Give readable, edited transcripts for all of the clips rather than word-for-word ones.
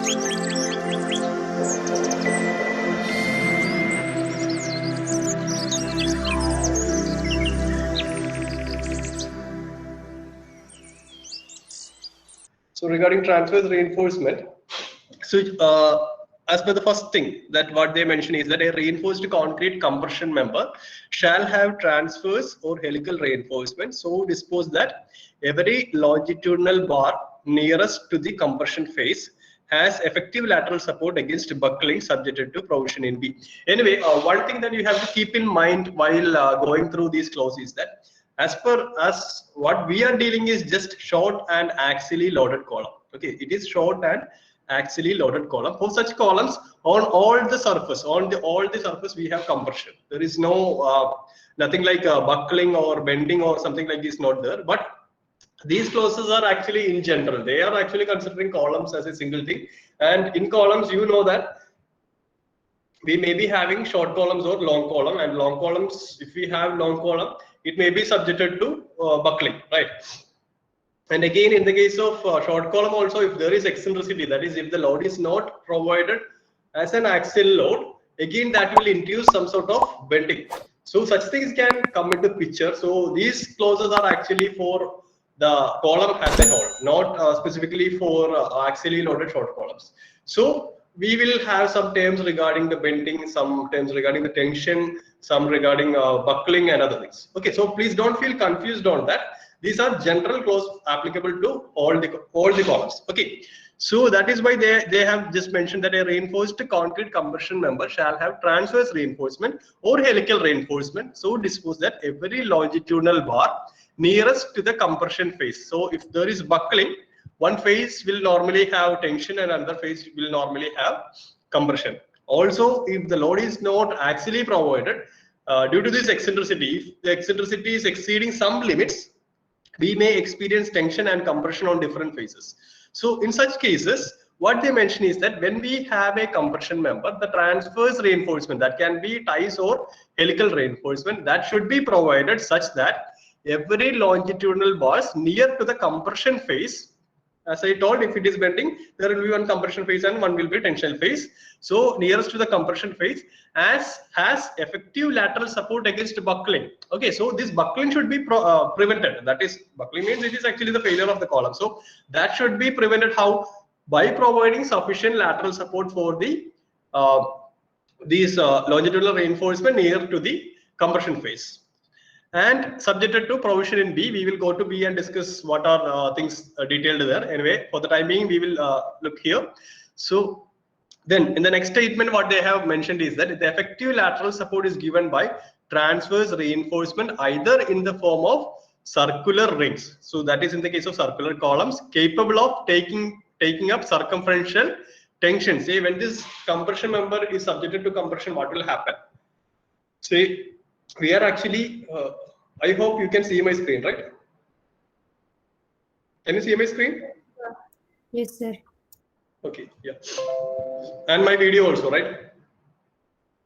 So regarding transverse reinforcement, so as per the first thing that what they mention is that a reinforced concrete compression member shall have transverse or helical reinforcement so disposed that every longitudinal bar nearest to the compression face has effective lateral support against buckling subjected to provision in B. Anyway, one thing that you have to keep in mind while going through these clauses is that as per us, what we are dealing is just short and axially loaded column. Okay, it is short and axially loaded column. For such columns, on all the surface, on all the surface, we have compression. There is no nothing like buckling or bending or something like this not there. But these clauses are actually in general. They are actually considering columns as a single thing. And in columns, you know that we may be having short columns or long column, and long columns, if we have long column, it may be subjected to buckling, right? And again, in the case of short column also, if there is eccentricity, that is if the load is not provided as an axial load, again that will induce some sort of bending. So such things can come into picture. So these clauses are actually for the column as a whole, not specifically for axially loaded short columns. So we will have some terms regarding the bending, some terms regarding the tension, some regarding buckling and other things. Okay, so please don't feel confused on that. These are general clause applicable to all the columns. Okay, so that is why they have just mentioned that a reinforced concrete compression member shall have transverse reinforcement or helical reinforcement so disposed that every longitudinal bar nearest to the compression face. So if there is buckling, one face will normally have tension and another face will normally have compression. Also, if the load is not axially provided, due to this eccentricity, if the eccentricity is exceeding some limits, we may experience tension and compression on different faces. So in such cases, what they mention is that when we have a compression member, the transverse reinforcement, that can be ties or helical reinforcement, that should be provided such that every longitudinal bars near to the compression face, as I told, if it is bending, there will be one compression phase and one will be tensional phase. So nearest to the compression phase as has effective lateral support against buckling. Okay, so this buckling should be prevented. That is, buckling means it is actually the failure of the column. So that should be prevented. How? By providing sufficient lateral support for the these longitudinal reinforcement near to the compression phase. And subjected to provision in B, we will go to B and discuss what are things detailed there. Anyway, for the time being, we will look here. So then in the next statement, what they have mentioned is that the effective lateral support is given by transverse reinforcement either in the form of circular rings. So that is in the case of circular columns capable of taking up circumferential tension. Say when this compression member is subjected to compression, what will happen? Say we are actually, I hope you can see my screen, right? Can you see my screen? Yes, sir. Okay, yeah. And my video also, right?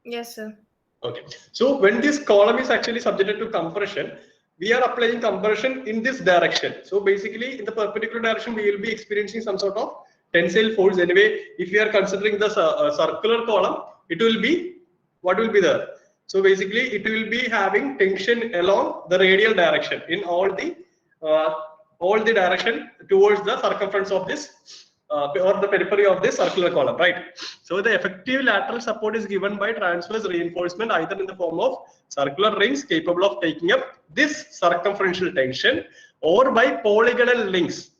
Yes, sir. Okay. So when this column is actually subjected to compression, we are applying compression in this direction. So basically, in the perpendicular direction, we will be experiencing some sort of tensile force. Anyway, if we are considering the circular column, it will be, what will be there? So basically, it will be having tension along the radial direction in all the direction towards the circumference of this or the periphery of this circular column, right? So the effective lateral support is given by transverse reinforcement either in the form of circular rings capable of taking up this circumferential tension or by polygonal links.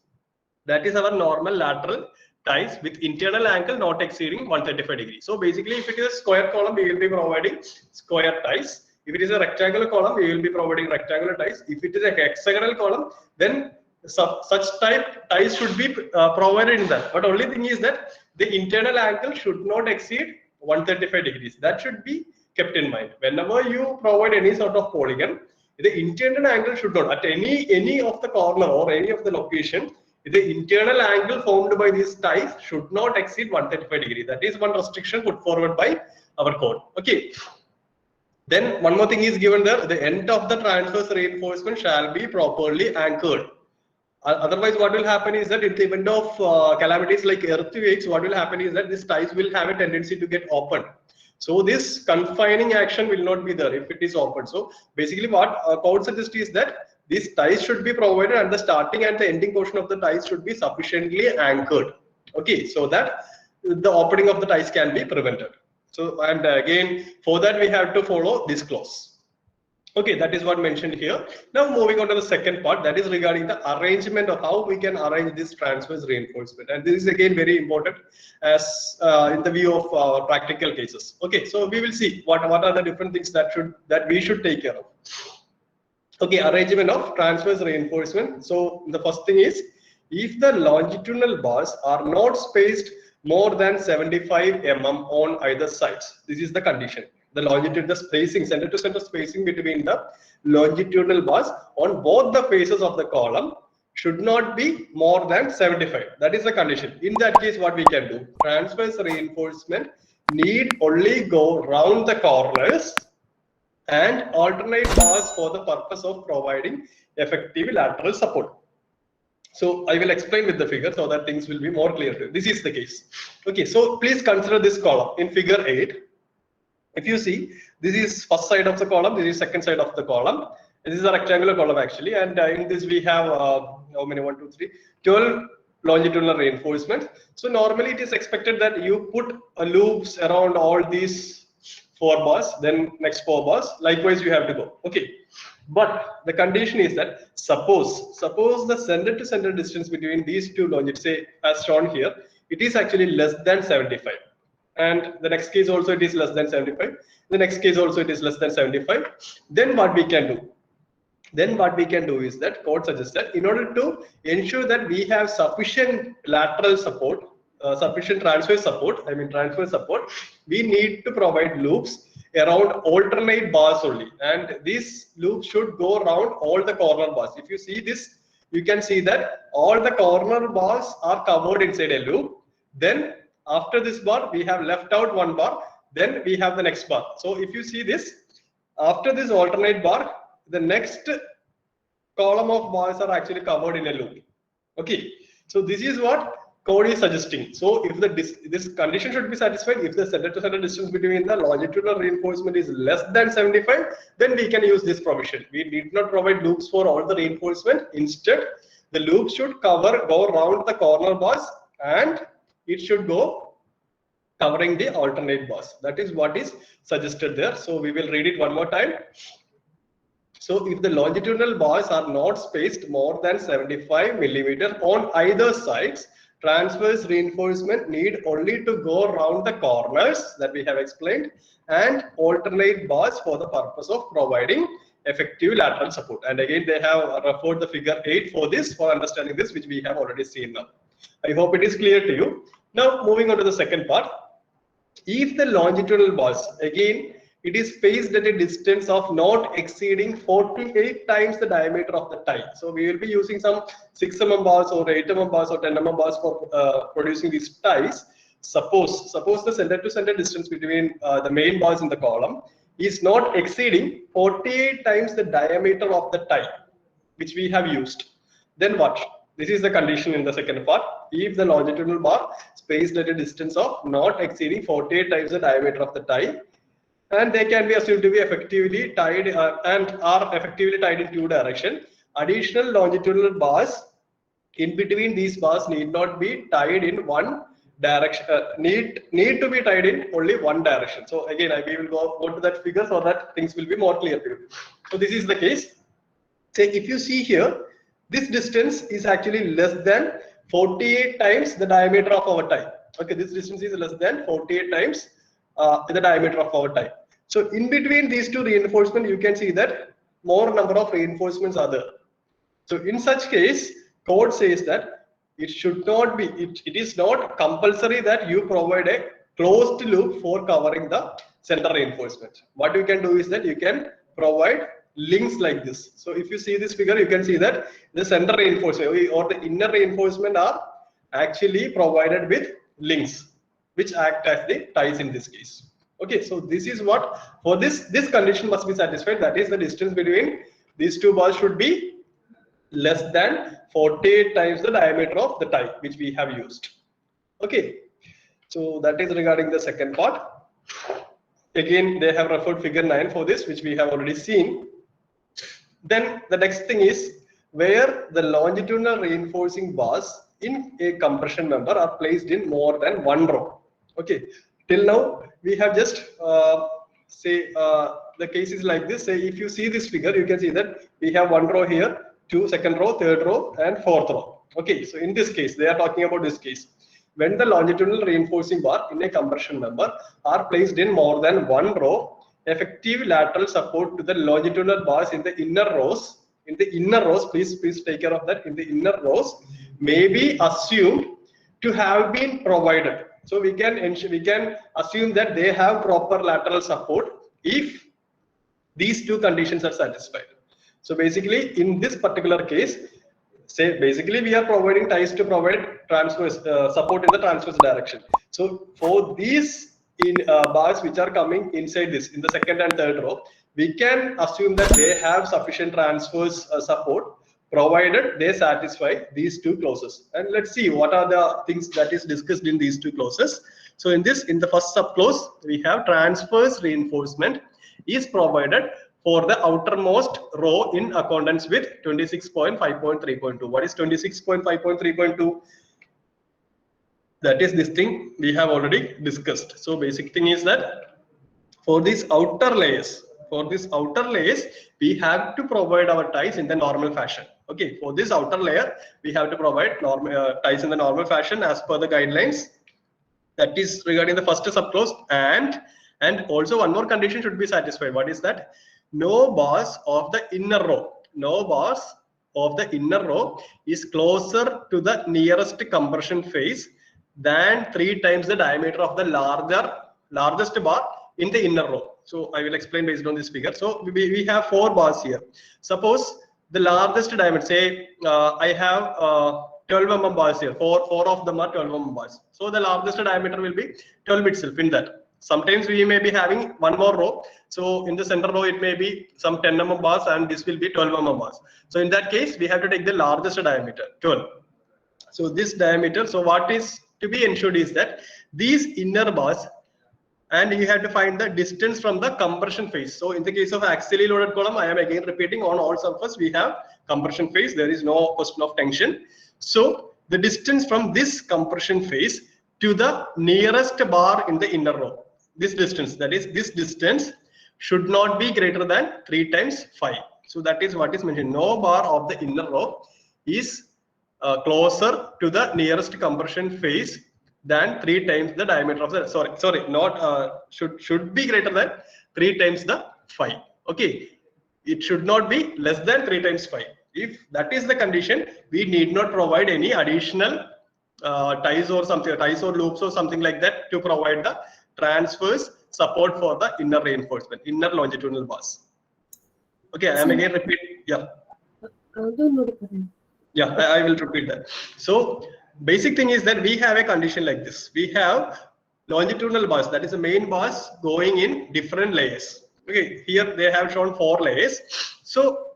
That is our normal lateral ties with internal angle not exceeding 135 degrees. So basically, if it is a square column, we will be providing square ties. If it is a rectangular column, we will be providing rectangular ties. If it is a hexagonal column, then such type ties should be provided in that. But only thing is that the internal angle should not exceed 135 degrees. That should be kept in mind. Whenever you provide any sort of polygon, the internal angle should not, at any of the corner or any of the location, the internal angle formed by these ties should not exceed 135 degrees. That is one restriction put forward by our code. Okay. Then one more thing is given there. The end of the transverse reinforcement shall be properly anchored. Otherwise, what will happen is that in the event of calamities like earthquakes, what will happen is that these ties will have a tendency to get open. So this confining action will not be there if it is open. So basically what code suggests is that these ties should be provided and the starting and the ending portion of the ties should be sufficiently anchored. Okay, so that the opening of the ties can be prevented. So, and again, for that we have to follow this clause. Okay, that is what mentioned here. Now moving on to the second part, that is regarding the arrangement of how we can arrange this transverse reinforcement. And this is again very important as in the view of practical cases. Okay, so we will see what are the different things that we should take care of. Okay, arrangement of transverse reinforcement. So the first thing is, if the longitudinal bars are not spaced more than 75 mm on either sides, this is the condition. The longitudinal spacing, center to center spacing between the longitudinal bars on both the faces of the column should not be more than 75. That is the condition. In that case, what we can do? Transverse reinforcement need only go round the corners and alternate bars for the purpose of providing effective lateral support. So I will explain with the figure so that things will be more clear. This is the case. Okay, so please consider this column in figure 8. If you see, this is first side of the column, this is second side of the column. This is a rectangular column actually, and in this we have how many? 1, 2, 3, 12 longitudinal reinforcements. So normally it is expected that you put loops around all these 4 bars, then next 4 bars. Likewise, you have to go. Okay, but the condition is that suppose the center to center distance between these two longitudes, say as shown here, it is actually less than 75. And the next case also it is less than 75, the next case also it is less than 75. Then what we can do is that code suggests that in order to ensure that we have sufficient lateral support, sufficient transverse support, we need to provide loops around alternate bars only, and these loops should go around all the corner bars. If you see this, you can see that all the corner bars are covered inside a loop. Then after this bar, we have left out 1 bar, then we have the next bar. So if you see this, after this alternate bar, the next column of bars are actually covered in a loop. Okay, so this is what code is suggesting. So if this condition should be satisfied, if the center to center distance between the longitudinal reinforcement is less than 75, then we can use this provision. We need not provide loops for all the reinforcement. Instead, the loop should go around the corner bars, and it should go covering the alternate bars. That is what is suggested there. So we will read it one more time. So if the longitudinal bars are not spaced more than 75 millimeters on either sides, transverse reinforcement need only to go around the corners that we have explained and alternate bars for the purpose of providing effective lateral support. And again, they have referred the figure 8 for this, for understanding this, which we have already seen now. I hope it is clear to you. Now moving on to the second part. If the longitudinal bars, again, it is spaced at a distance of not exceeding 48 times the diameter of the tie. So we will be using some 6 mm bars or 8 mm bars or 10 mm bars for producing these ties. Suppose the center to center distance between the main bars in the column is not exceeding 48 times the diameter of the tie which we have used. Then what? This is the condition in the second part. If the longitudinal bar spaced at a distance of not exceeding 48 times the diameter of the tie, and they can be assumed to be effectively tied and are effectively tied in 2 directions. Additional longitudinal bars in between these bars need not be tied in one direction. Need to be tied in only one direction. So again, we will go to that figure so that things will be more clear to you. So this is the case. Say if you see here, this distance is actually less than 48 times the diameter of our tie. Okay, this distance is less than 48 times the diameter of our tie. So in between these 2 reinforcements, you can see that more number of reinforcements are there. So in such case, code says that it should not be, it is not compulsory that you provide a closed loop for covering the center reinforcement. What you can do is that you can provide links like this. So if you see this figure, you can see that the center reinforcement or the inner reinforcement are actually provided with links which act as the ties in this case. Okay, so this is what, for this condition must be satisfied, that is the distance between these 2 bars should be less than 48 times the diameter of the tie which we have used. Okay, so that is regarding the second part. Again, they have referred figure 9 for this, which we have already seen. Then the next thing is where the longitudinal reinforcing bars in a compression member are placed in more than one row. Okay, till now we have just say the case is like this. Say if you see this figure, you can see that we have one row here, two, second row, third row, and fourth row. Okay, so in this case, they are talking about this case. When the longitudinal reinforcing bar in a compression member are placed in more than one row, effective lateral support to the longitudinal bars in the inner rows, please take care of that, in the inner rows may be assumed to have been provided. So we can assume that they have proper lateral support if these two conditions are satisfied. So basically in this particular case, say basically we are providing ties to provide transverse support in the transverse direction. So for these bars which are coming inside this in the second and third row, we can assume that they have sufficient transverse support provided they satisfy these two clauses. And let's see what are the things that is discussed in these two clauses. So in the first subclause, we have transverse reinforcement is provided for the outermost row in accordance with 26.5.3.2. What is 26.5.3.2? That is this thing we have already discussed. So basic thing is that for these outer layers, we have to provide our ties in the normal fashion. Okay, for this outer layer, we have to provide ties in the normal fashion as per the guidelines. That is regarding the first subclause, and also one more condition should be satisfied. What is that? No bars of the inner row. No bars of the inner row is closer to the nearest compression face than 3 times the diameter of the largest bar in the inner row. So I will explain based on this figure. So we have 4 bars here. Suppose the largest diameter, say I have 12 mm bars here. Four of them are 12 mm bars. So the largest diameter will be 12 itself in that. Sometimes we may be having one more row. So in the center row, it may be some 10 mm bars and this will be 12 mm bars. So in that case, we have to take the largest diameter, 12. So this diameter, so what is to be ensured is that these inner bars, and you have to find the distance from the compression phase. So in the case of axially loaded column, I am again repeating, on all surface we have compression phase. There is no question of tension. So the distance from this compression phase to the nearest bar in the inner row, this distance, that is this distance, should not be greater than 3 times 5. So that is what is mentioned. No bar of the inner row is closer to the nearest compression phase than 3 times the diameter of the not should be greater than 3 times the 5. Okay, it should not be less than 3 times 5. If that is the condition, we need not provide any additional ties or loops or something like that to provide the transverse support for the inner reinforcement, inner longitudinal bars. Okay, I am again repeat. Yeah. Yeah, I will repeat that. So basic thing is that we have a condition like this. We have longitudinal bars, that is the main bars going in different layers. Okay, here they have shown 4 layers. So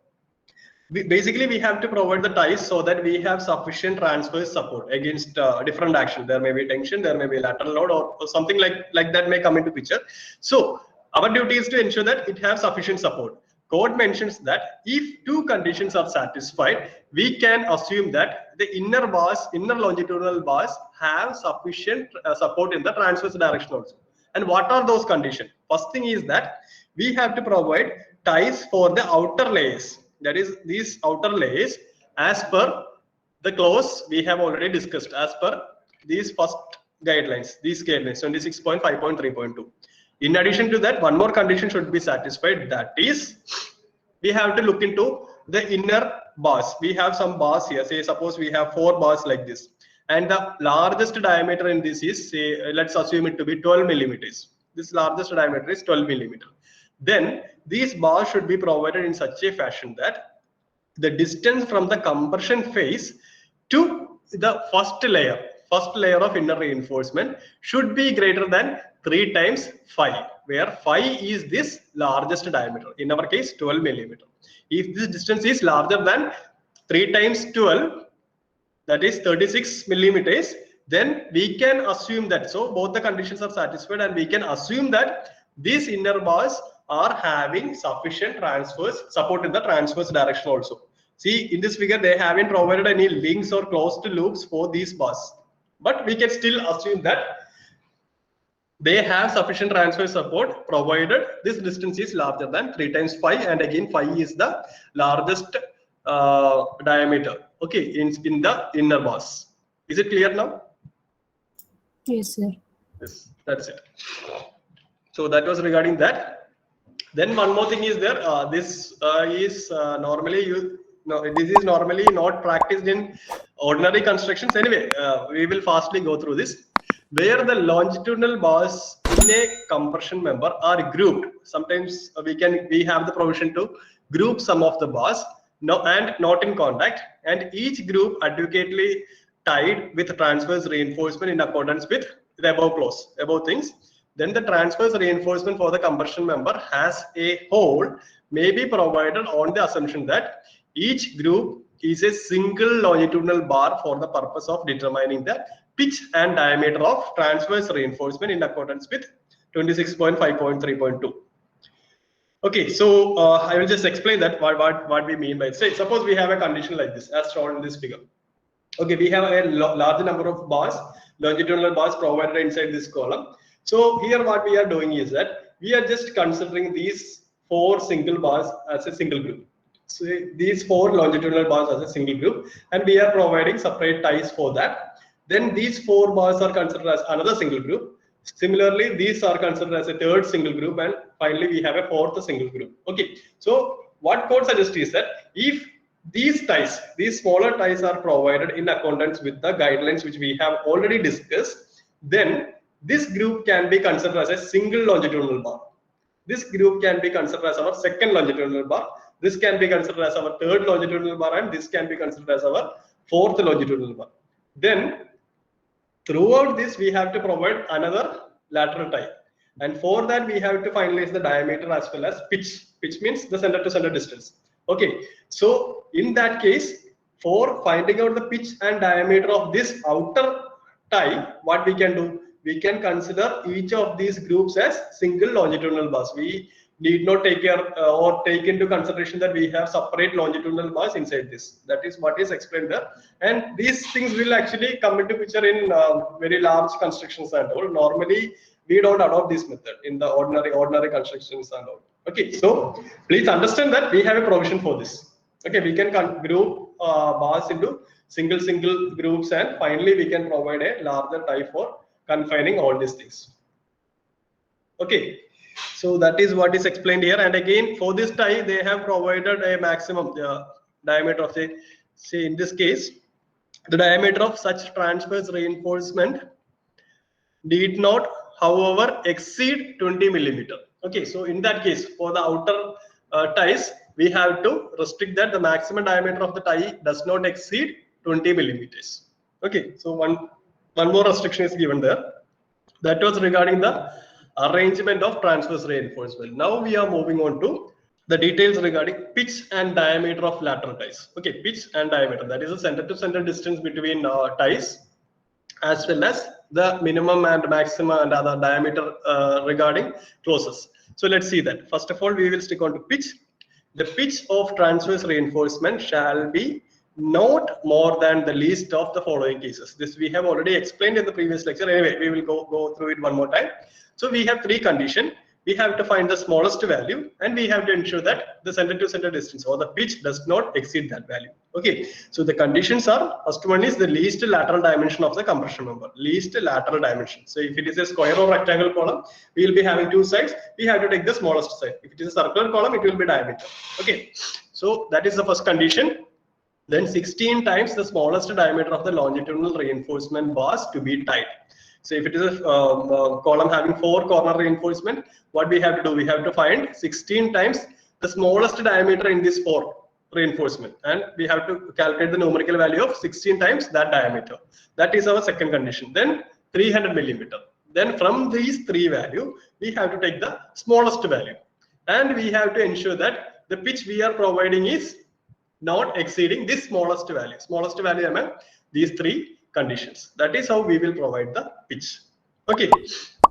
basically we have to provide the ties so that we have sufficient transverse support against different action. There may be tension, there may be lateral load, or something like that may come into picture. So our duty is to ensure that it has sufficient support. Code mentions that if 2 conditions are satisfied, we can assume that the inner longitudinal bars have sufficient support in the transverse direction also. And what are those conditions? First thing is that we have to provide ties for the outer layers. That is, these outer layers, as per the clause we have already discussed, as per these first guidelines, 26.5.3.2. In addition to that, one more condition should be satisfied. That is, we have to look into the inner bars. We have some bars here. Say, suppose we have 4 bars like this, and the largest diameter in this is, say, let's assume it to be 12 millimeters. This largest diameter is 12 millimeter. Then these bars should be provided in such a fashion that the distance from the compression phase to the first layer of inner reinforcement should be greater than 3 times 5, where 5 is this largest diameter, in our case 12 millimeter. If this distance is larger than 3 times 12, that is 36 millimeters, then we can assume that, so both the conditions are satisfied, and we can assume that these inner bars are having sufficient transverse support in the transverse direction also. See, in this figure, they haven't provided any links or closed loops for these bars, but we can still assume that they have sufficient transverse support provided this distance is larger than 3 times 5, and again 5 is the largest diameter, okay, in the inner bars. Is it clear now? Yes, sir. Yes, that's it. So that was regarding that. Then one more thing is there. This is normally this is normally not practiced in ordinary constructions. Anyway, we will fastly go through this. Where the longitudinal bars in a compression member are grouped. Sometimes we have the provision to group some of the bars, and not in contact, and each group adequately tied with transverse reinforcement in accordance with the above clause, above things. Then the transverse reinforcement for the compression member has a hole may be provided on the assumption that each group is a single longitudinal bar for the purpose of determining the pitch and diameter of transverse reinforcement in accordance with 26.5.3.2. Okay, so I will just explain that what we mean by it. Say, suppose we have a condition like this as shown in this figure. Okay, we have a large number of bars, longitudinal bars provided inside this column. So here what we are doing is that we are just considering these 4 single bars as a single group. So these 4 longitudinal bars as a single group, and we are providing separate ties for that. Then these 4 bars are considered as another single group. Similarly, these are considered as a 3rd single group, and finally we have a 4th single group. Okay, so what code suggests is that if these ties, these smaller ties are provided in accordance with the guidelines which we have already discussed, then this group can be considered as a single longitudinal bar. This group can be considered as our 2nd longitudinal bar. This can be considered as our 3rd longitudinal bar, and this can be considered as our 4th longitudinal bar. Then throughout this, we have to provide another lateral tie, and for that we have to finalize the diameter as well as pitch. Pitch means the center to center distance. Okay, so in that case, for finding out the pitch and diameter of this outer tie, what we can do, we can consider each of these groups as single longitudinal bars. We need not take care or take into consideration that we have separate longitudinal bars inside this. That is what is explained there, and these things will actually come into picture in very large constructions and all. Normally we don't adopt this method in the ordinary constructions and all. Okay, so please understand that we have a provision for this. Okay, we can group bars into single groups, and finally we can provide a larger tie for confining all these things. Okay, so that is what is explained here. And again, for this tie, they have provided a maximum diameter of, say in this case, the diameter of such transverse reinforcement need not, however, exceed 20 millimeter. Okay, so in that case, for the outer ties, we have to restrict that the maximum diameter of the tie does not exceed 20 millimeters. Okay, so one more restriction is given there. That was regarding the arrangement of transverse reinforcement. Now we are moving on to the details regarding pitch and diameter of lateral ties. Okay, pitch and diameter, that is the center to center distance between ties, as well as the minimum and maximum and other diameter regarding closes. So let's see that. First of all, we will stick on to pitch. The pitch of transverse reinforcement shall be not more than the least of the following cases. This we have already explained in the previous lecture. Anyway, we will go through it one more time. So we have 3 conditions. We have to find the smallest value, and we have to ensure that the center to center distance or the pitch does not exceed that value. Okay, so the conditions are, first one is the least lateral dimension of the compression member, least lateral dimension. So if it is a square or rectangle column, we will be having 2 sides. We have to take the smallest side. If it is a circular column, it will be diameter. Okay, so that is the first condition. Then 16 times the smallest diameter of the longitudinal reinforcement bars to be tied. So if it is a column having 4 corner reinforcement, what we have to do, we have to find 16 times the smallest diameter in this 4 reinforcement, and we have to calculate the numerical value of 16 times that diameter. That is our second condition. Then 300 millimeter. Then from these 3 value, we have to take the smallest value, and we have to ensure that the pitch we are providing is not exceeding this smallest value among these three conditions. That is how we will provide the pitch. Okay.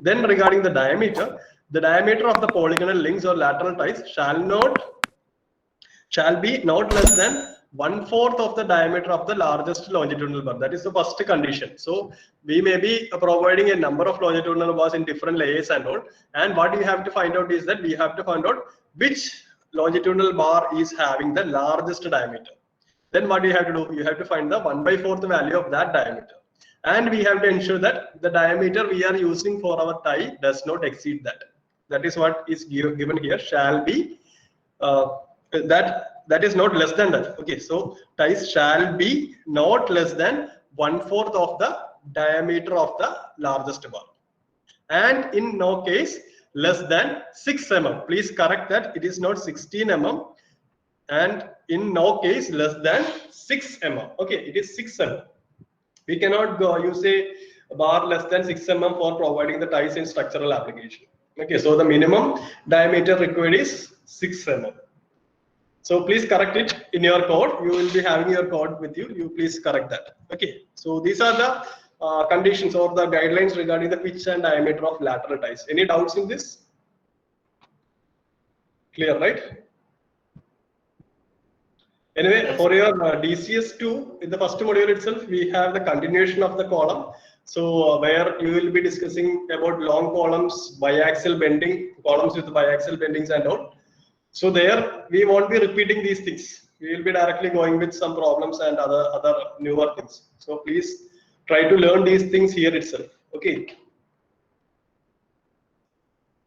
Then regarding the diameter of the polygonal links or lateral ties shall be not less than 1/4 of the diameter of the largest longitudinal bar. That is the first condition. So we may be providing a number of longitudinal bars in different layers and all. And what we have to find out is that we have to find out which longitudinal bar is having the largest diameter. Then what you have to do? You have to find the 1/4 value of that diameter. And we have to ensure that the diameter we are using for our tie does not exceed that. That is what is given here. Shall be that is not less than that. Okay, so ties shall be not less than 1/4 of the diameter of the largest bar, and in no case less than 6 mm. Please correct that it is not 16 mm, and in no case less than 6 mm. Okay, it is 6 mm. We cannot use a bar less than 6 mm for providing the ties in structural application. Okay, so the minimum diameter required is 6 mm. So please correct it in your code. You will be having your code with you. You please correct that. Okay. So these are the conditions or the guidelines regarding the pitch and diameter of lateral ties. Any doubts in this? Clear, right? Anyway, for your DCS2, in the first module itself, we have the continuation of the column. So where you will be discussing about long columns, biaxial bending, columns with biaxial bendings and all. So there we won't be repeating these things. We will be directly going with some problems and other newer things. So please try to learn these things here itself. Okay.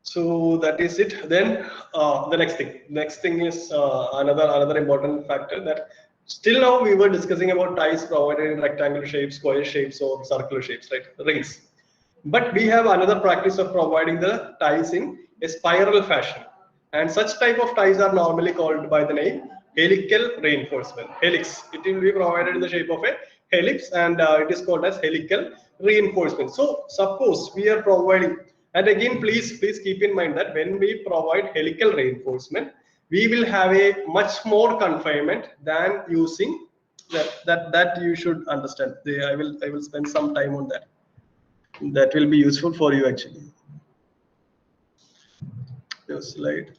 So that is it. Then the next thing is another important factor, that still now we were discussing about ties provided in rectangular shapes, square shapes, or circular shapes, right? Rings. But we have another practice of providing the ties in a spiral fashion. And such type of ties are normally called by the name helical reinforcement. Helix. It will be provided in the shape of a helix, and it is called as helical reinforcement. So suppose we are providing, and again please keep in mind that when we provide helical reinforcement, we will have a much more confinement than using that you should understand. I will spend some time on that. That will be useful for you actually. Slide.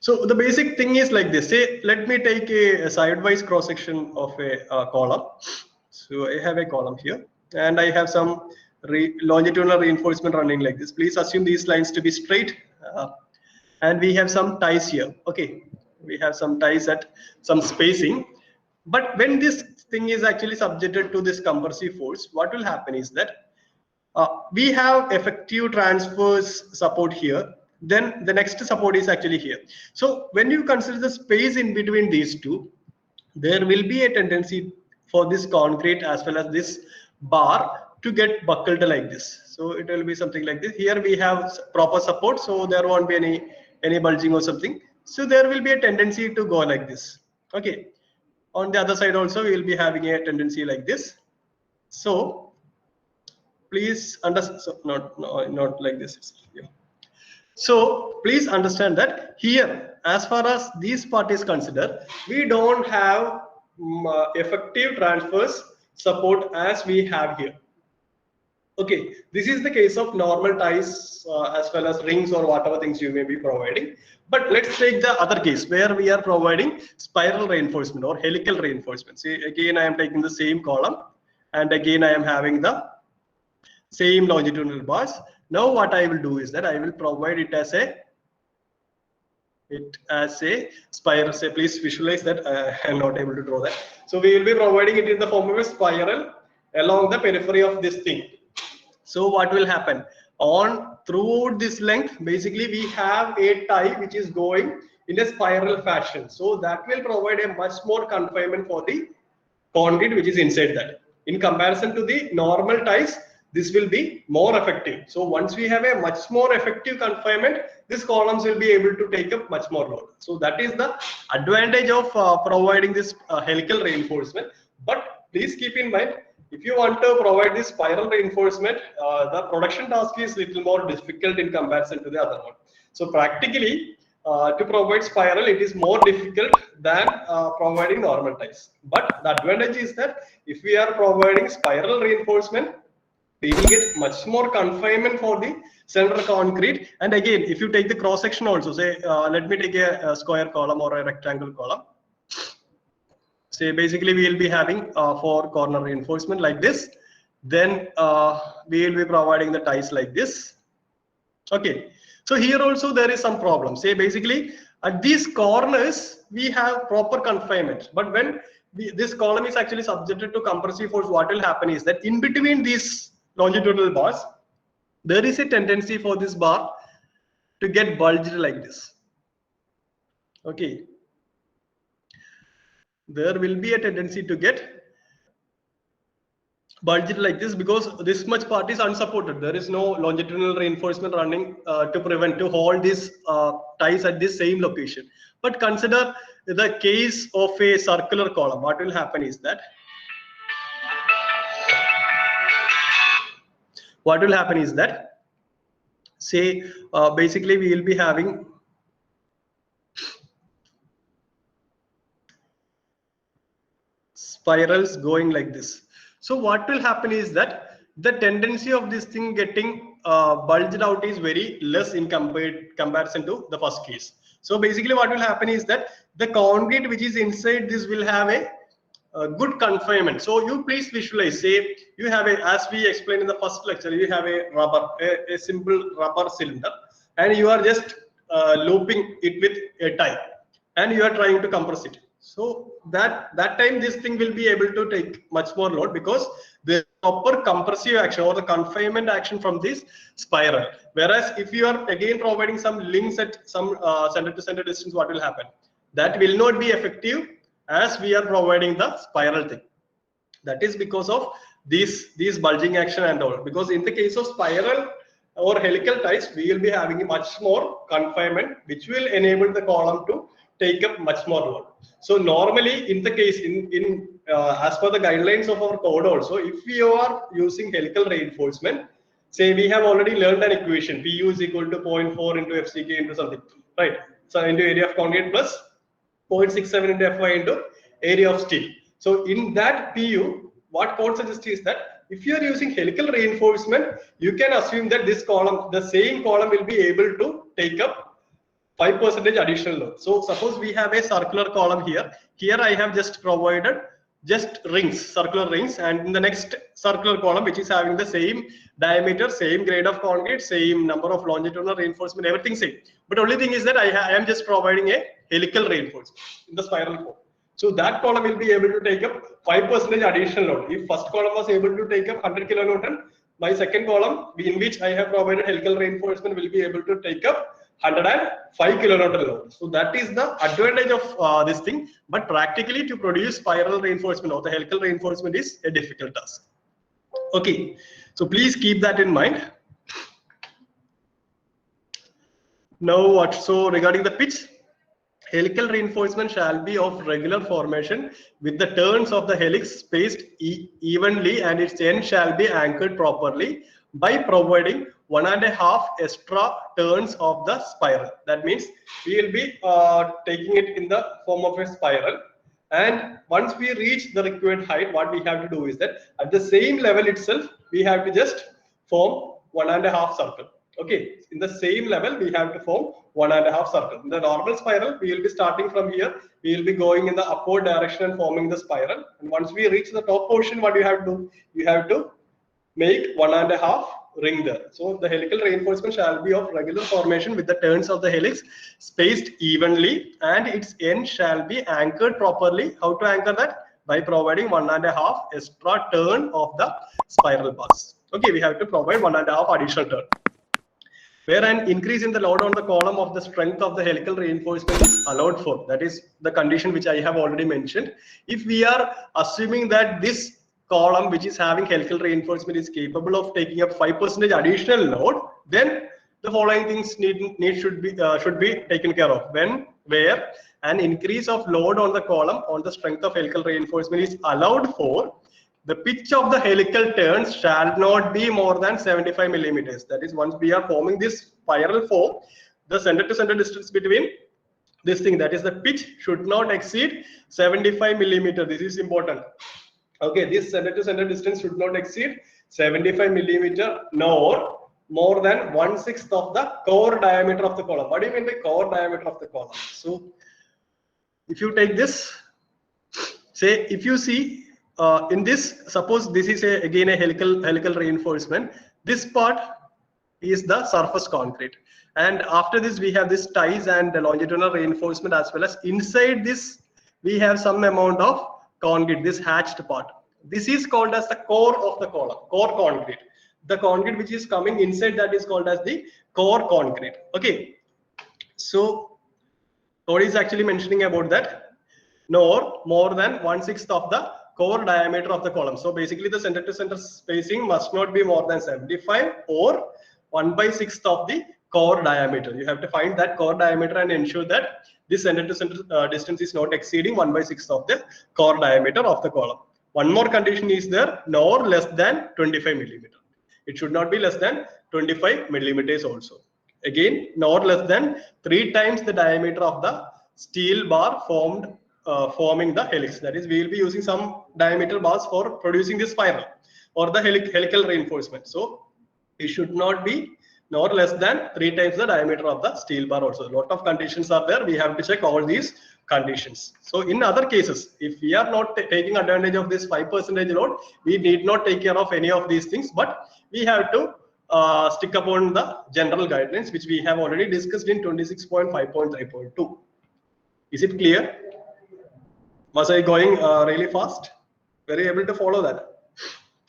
So the basic thing is like this. Say, let me take a sidewise cross section of a column. So I have a column here, and I have some longitudinal reinforcement running like this. Please assume these lines to be straight, and we have some ties here. Okay, we have some ties at some spacing. But when this thing is actually subjected to this compressive force, what will happen is that we have effective transverse support here. Then the next support is actually here. So when you consider the space in between these two, there will be a tendency for this concrete as well as this bar to get buckled like this. So it will be something like this. Here we have proper support, so there won't be any bulging or something. So there will be a tendency to go like this. Okay. On the other side also we will be having a tendency like this. So please understand. So not like this. Yeah. So please understand that here, as far as this part is considered, we don't have effective transverse support as we have here. Okay, this is the case of normal ties as well as rings or whatever things you may be providing. But let's take the other case where we are providing spiral reinforcement or helical reinforcement. See, again I am taking the same column, and again I am having the same longitudinal bars. Now what I will do is that I will provide it as a spiral. Say, please visualize that. I am not able to draw that. So we will be providing it in the form of a spiral along the periphery of this thing. So what will happen on throughout this length? Basically, we have a tie which is going in a spiral fashion. So that will provide a much more confinement for the concrete which is inside that. In comparison to the normal ties, this will be more effective. So once we have a much more effective confinement, these columns will be able to take up much more load. So that is the advantage of providing this helical reinforcement. But please keep in mind, if you want to provide this spiral reinforcement, the production task is little more difficult in comparison to the other one. So practically, to provide spiral, it is more difficult than providing normal ties. But the advantage is that if we are providing spiral reinforcement, we will get much more confinement for the center concrete. And again, if you take the cross section also, say, let me take a square column or a rectangle column. Say basically we will be having 4 corner reinforcement like this. Then we will be providing the ties like this. Okay, so here also there is some problem. Say basically at these corners we have proper confinement, but when this column is actually subjected to compressive force, what will happen is that in between these longitudinal bars, there is a tendency for this bar to get bulged like this. Okay, there will be a tendency to get bulged like this because this much part is unsupported. There is no longitudinal reinforcement running to hold these ties at this same location. But consider the case of a circular column. What will happen is that say basically we will be having spirals going like this. So what will happen is that the tendency of this thing getting bulged out is very less in comparison to the first case. So basically what will happen is that the concrete which is inside this will have a good confinement. So you please visualize, say you have as we explained in the first lecture, you have a rubber, a simple rubber cylinder, and you are just looping it with a tie, and you are trying to compress it. So that time this thing will be able to take much more load because the proper compressive action or the confinement action from this spiral. Whereas if you are again providing some links at some center to center distance, what will happen? That will not be effective as we are providing the spiral thing. That is because of these bulging action and all. Because in the case of spiral or helical ties, we will be having much more confinement, which will enable the column to take up much more load. So normally in the case as per the guidelines of our code also, if we are using helical reinforcement, say we have already learned an equation, pu is equal to 0.4 into fck into something, right? So into area of concrete plus 0.67 into fy into area of steel. So in that pu, what code suggests is that if you are using helical reinforcement, you can assume that this column, the same column, will be able to take up 5% additional load. So suppose we have a circular column here. Here I have just provided just rings, circular rings, and in the next circular column, which is having the same diameter, same grade of concrete, same number of longitudinal reinforcement, everything same. But only thing is that I am just providing a helical reinforcement in the spiral form. So that column will be able to take up 5% additional load. If first column was able to take up 100 kilonewton, my second column, in which I have provided helical reinforcement, will be able to take up 105 kilonewton load. So that is the advantage of this thing. But practically to produce spiral reinforcement or the helical reinforcement is a difficult task. Okay, so please keep that in mind. Now what? So regarding the pitch, helical reinforcement shall be of regular formation with the turns of the helix spaced evenly, and its end shall be anchored properly by providing 1.5 extra turns of the spiral. That means we will be taking it in the form of a spiral, and once we reach the required height, what we have to do is that at the same level itself we have to just form 1.5 circle. Okay, in the same level we have to form 1.5 circle. In the normal spiral, we will be starting from here, we will be going in the upward direction and forming the spiral, and once we reach the top portion, what you have to do, you have to make 1.5 ring there. So the helical reinforcement shall be of regular formation with the turns of the helix spaced evenly, and its end shall be anchored properly. How to anchor that? By providing 1.5 extra turn of the spiral bars. Okay, we have to provide 1.5 additional turn, where an increase in the load on the column of the strength of the helical reinforcement is allowed for. That is the condition which I have already mentioned. If we are assuming that this column which is having helical reinforcement is capable of taking up 5% additional load, then the following things should be taken care of. Where an increase of load on the column on the strength of helical reinforcement is allowed for, the pitch of the helical turns shall not be more than 75 millimeters. That is, once we are forming this spiral form, the center to center distance between this thing, that is the pitch, should not exceed 75 millimeter. This is important. Okay, this center to center distance should not exceed 75 millimeter nor more than 1/6 of the core diameter of the column. What do you mean by core diameter of the column? So if you take this, say if you see in this, suppose this is again a helical reinforcement. This part is the surface concrete, and after this we have this ties and the longitudinal reinforcement, as well as inside this we have some amount of concrete, this hatched part. This is called as the core of the column, core concrete. The concrete which is coming inside that is called as the core concrete. Okay, so what is actually mentioning about that? Nor more than 1/6 of the core diameter of the column. So basically the center to center spacing must not be more than 75 or 1/6 of the core diameter. You have to find that core diameter and ensure that this center to center distance is not exceeding 1/6 of the core diameter of the column. One more condition is there, nor less than 25 millimeter. It should not be less than 25 millimeters also. Again, nor less than 3 times the diameter of the steel bar forming the helix. That is, we will be using some diameter bars for producing this spiral or the helical reinforcement. So it should not be nor less than 3 times the diameter of the steel bar also. A lot of conditions are there. We have to check all these conditions. So in other cases, if we are not taking advantage of this 5% load, we need not take care of any of these things, but we have to stick upon the general guidelines, which we have already discussed in 26.5.3.2. Is it clear? Was I going really fast? Were you able to follow that?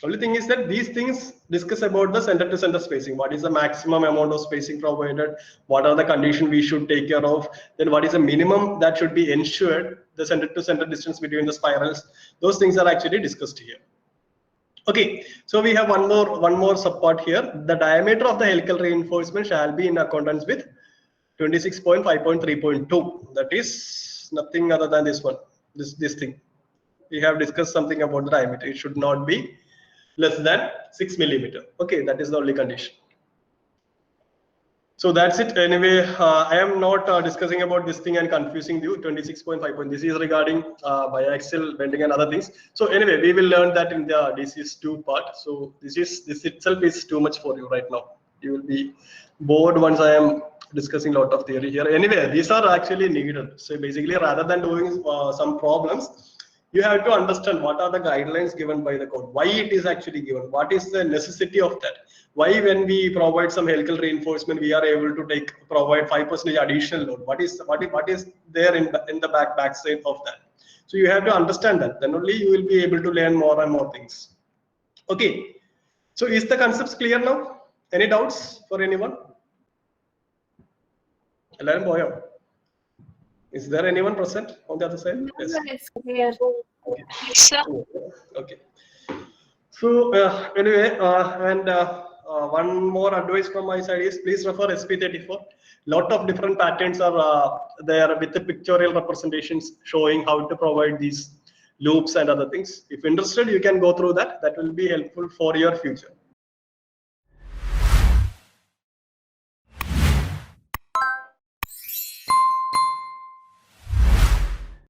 Only thing is that these things discuss about the center to center spacing. What is the maximum amount of spacing provided? What are the conditions we should take care of? Then what is the minimum that should be ensured? The center to center distance between the spirals. Those things are actually discussed here. Okay, so we have one more subpart here. The diameter of the helical reinforcement shall be in accordance with 26.5.3.2. That is nothing other than this one. This thing. We have discussed something about the diameter. It should not be less than 6 millimeter. Okay, that is the only condition. So that's it. Anyway, I am not discussing about this thing and confusing you. 26.5. This is regarding biaxial bending and other things. So anyway, we will learn that in the DCS2 part. So this itself is too much for you right now. You will be bored once I am discussing a lot of theory here. Anyway, these are actually needed. So basically, rather than doing some problems, you have to understand what are the guidelines given by the code, why it is actually given, what is the necessity of that, why when we provide some helical reinforcement we are able to provide 5% additional load, what is there in the backside of that. So you have to understand that, then only you will be able to learn more and more things. Okay, so is the concepts clear now? Any doubts for anyone? Is there anyone present on the other side? Yes. Clear. Okay. Yes, sir. Okay. So anyway, one more advice from my side is please refer SP34. Lot of different patterns are there with the pictorial representations showing how to provide these loops and other things. If interested, you can go through that. That will be helpful for your future.